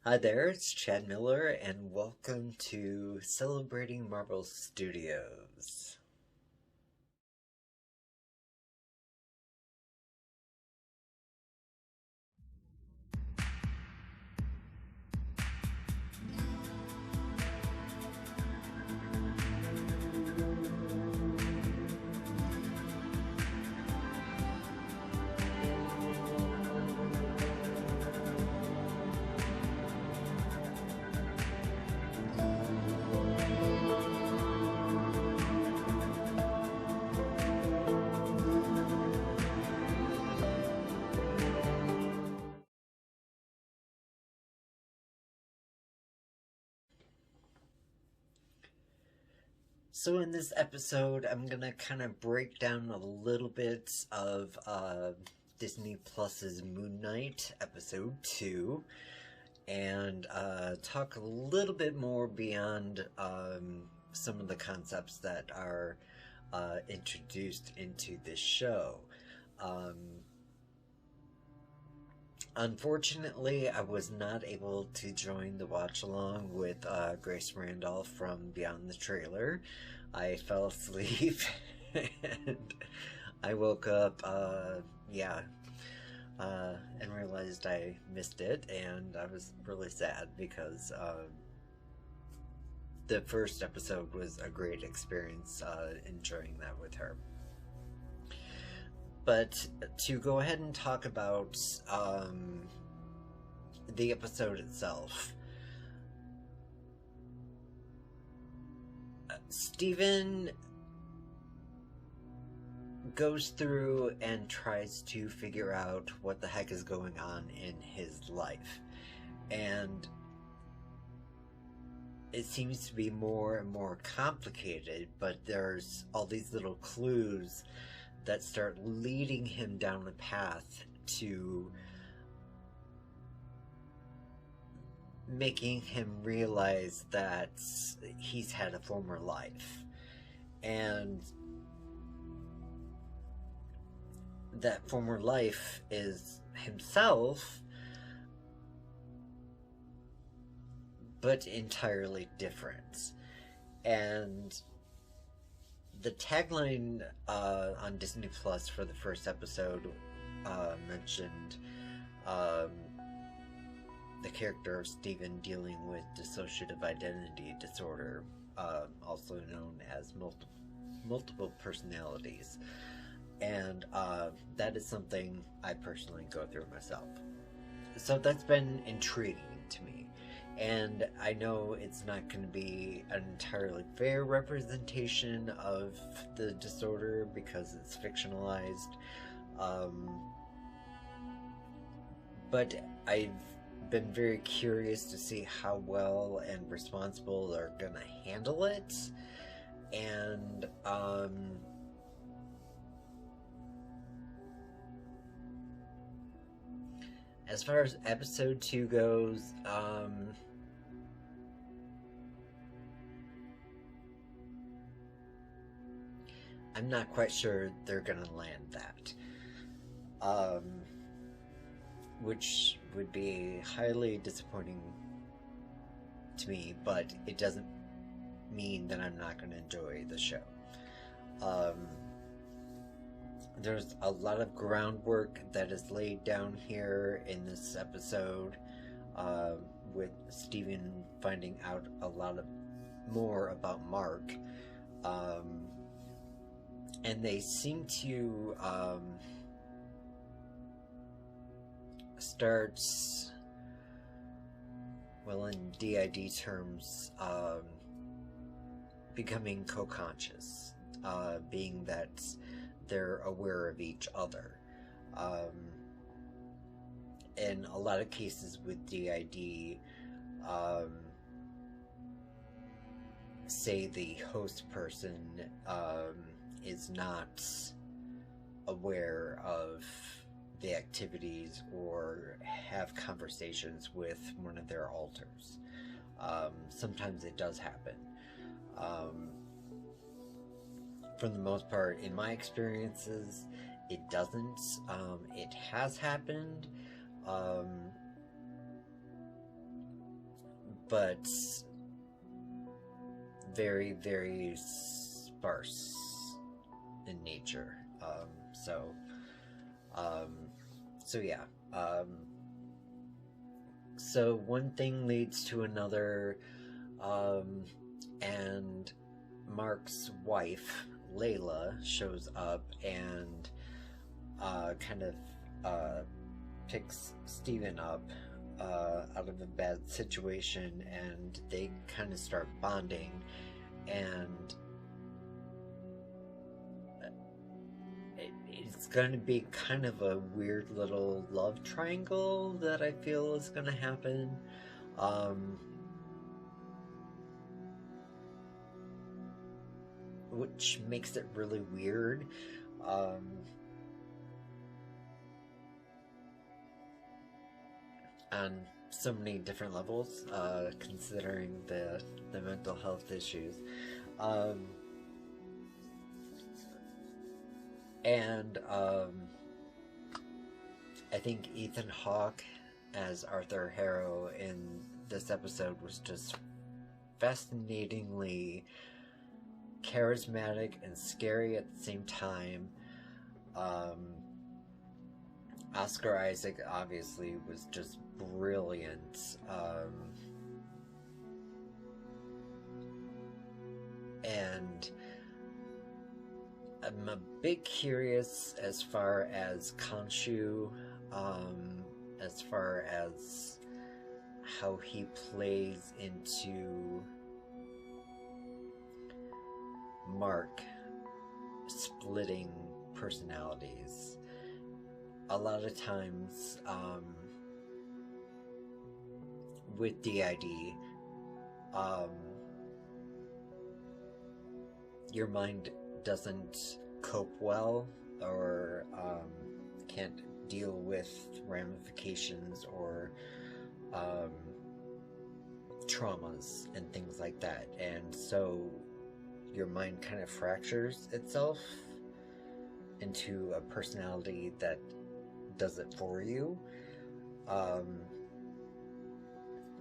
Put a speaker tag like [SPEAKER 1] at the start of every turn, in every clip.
[SPEAKER 1] Hi there, it's Chad Miller, and welcome to Celebrating Marvel Studios. So, in this episode, I'm gonna kind of break down a little bit of Disney Plus's Moon Knight Episode 2 and talk a little bit more beyond some of the concepts that are introduced into this show. Um, Unfortunately, I was not able to join the watch along with Grace Randolph from Beyond the Trailer. I fell asleep and I woke up, and realized I missed it, and I was really sad because the first episode was a great experience enjoying that with her. But to go ahead and talk about the episode itself, Steven goes through and tries to figure out what the heck is going on in his life. And it seems to be more and more complicated, but there's all these little clues that start leading him down the path to making him realize that he's had a former life. And that former life is himself, but entirely different. And the tagline on Disney Plus for the first episode mentioned the character of Steven dealing with dissociative identity disorder, also known as multiple personalities. And that is something I personally go through myself. So that's been intriguing to me. And I know it's not going to be an entirely fair representation of the disorder because it's fictionalized. But I've been very curious to see how well and responsible they're going to handle it. And as far as episode 2 goes, I'm not quite sure they're gonna land that. Which would be highly disappointing to me, but it doesn't mean that I'm not gonna enjoy the show. There's a lot of groundwork that is laid down here in this episode, with Steven finding out a lot more about Mark. And they seem to start, well, in DID terms, becoming co-conscious, being that they're aware of each other. In a lot of cases with DID, say the host person is not aware of the activities or have conversations with one of their alters. Sometimes it does happen. For the most part, in my experiences, it doesn't. It has happened. but very, very sparse in nature. So yeah. So one thing leads to another, and Mark's wife, Layla, shows up and kind of picks Steven up out of a bad situation, and they kind of start bonding, and it's going to be kind of a weird little love triangle that I feel is going to happen. Which makes it really weird. On so many different levels, considering the mental health issues. I think Ethan Hawke as Arthur Harrow in this episode was just fascinatingly charismatic and scary at the same time. Oscar Isaac obviously was just brilliant. And I'm a bit curious as far as Khonshu, as far as how he plays into Mark splitting personalities. A lot of times, with DID, your mind doesn't cope well, or can't deal with ramifications or traumas and things like that, and so your mind kind of fractures itself into a personality that does it for you.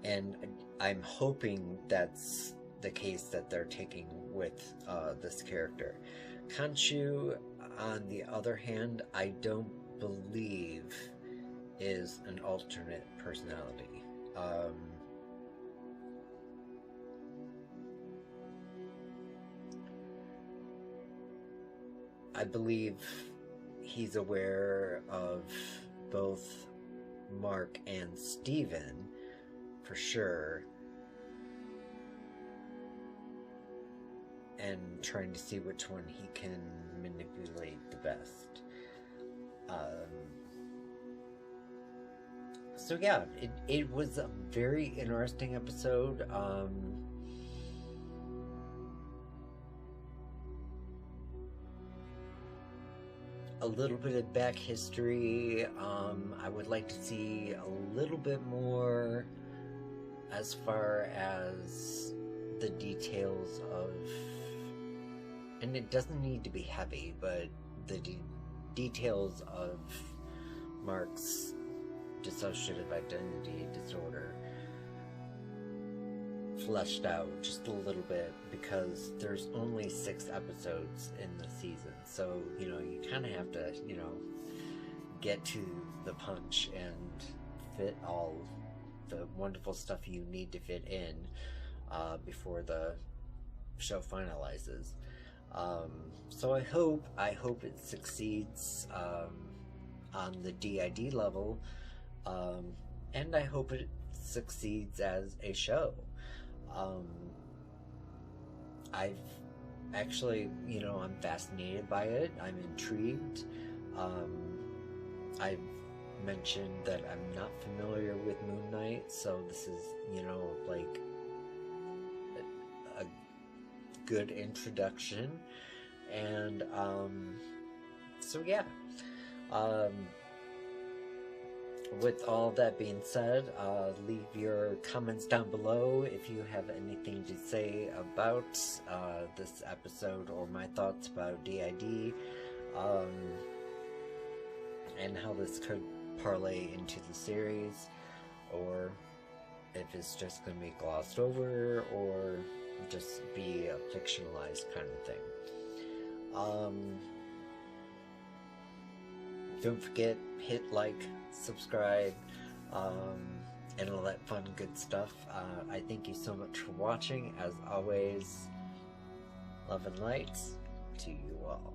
[SPEAKER 1] And I'm hoping that's the case that they're taking with this character. Khonshu, on the other hand, I don't believe is an alternate personality. I believe he's aware of both Mark and Steven, for sure, and trying to see which one he can manipulate the best. So yeah, it was a very interesting episode. A little bit of back history. I would like to see a little bit more as far as the details of, and it doesn't need to be heavy, but the details of Mark's dissociative identity disorder fleshed out just a little bit, because there's only 6 episodes in the season, so you kind of have to get to the punch and fit all the wonderful stuff you need to fit in before the show finalizes. So I hope it succeeds on the DID level, and I hope it succeeds as a show. I've actually, I'm fascinated by it. I'm intrigued. I've mentioned that I'm not familiar with Moon Knight, so this is, like a good introduction. And, so yeah. With all that being said, leave your comments down below if you have anything to say about this episode or my thoughts about DID, and how this could parlay into the series, or if it's just going to be glossed over or just be a fictionalized kind of thing. Don't forget, hit like, subscribe, and all that fun good stuff. I thank you so much for watching. As always, love and lights to you all.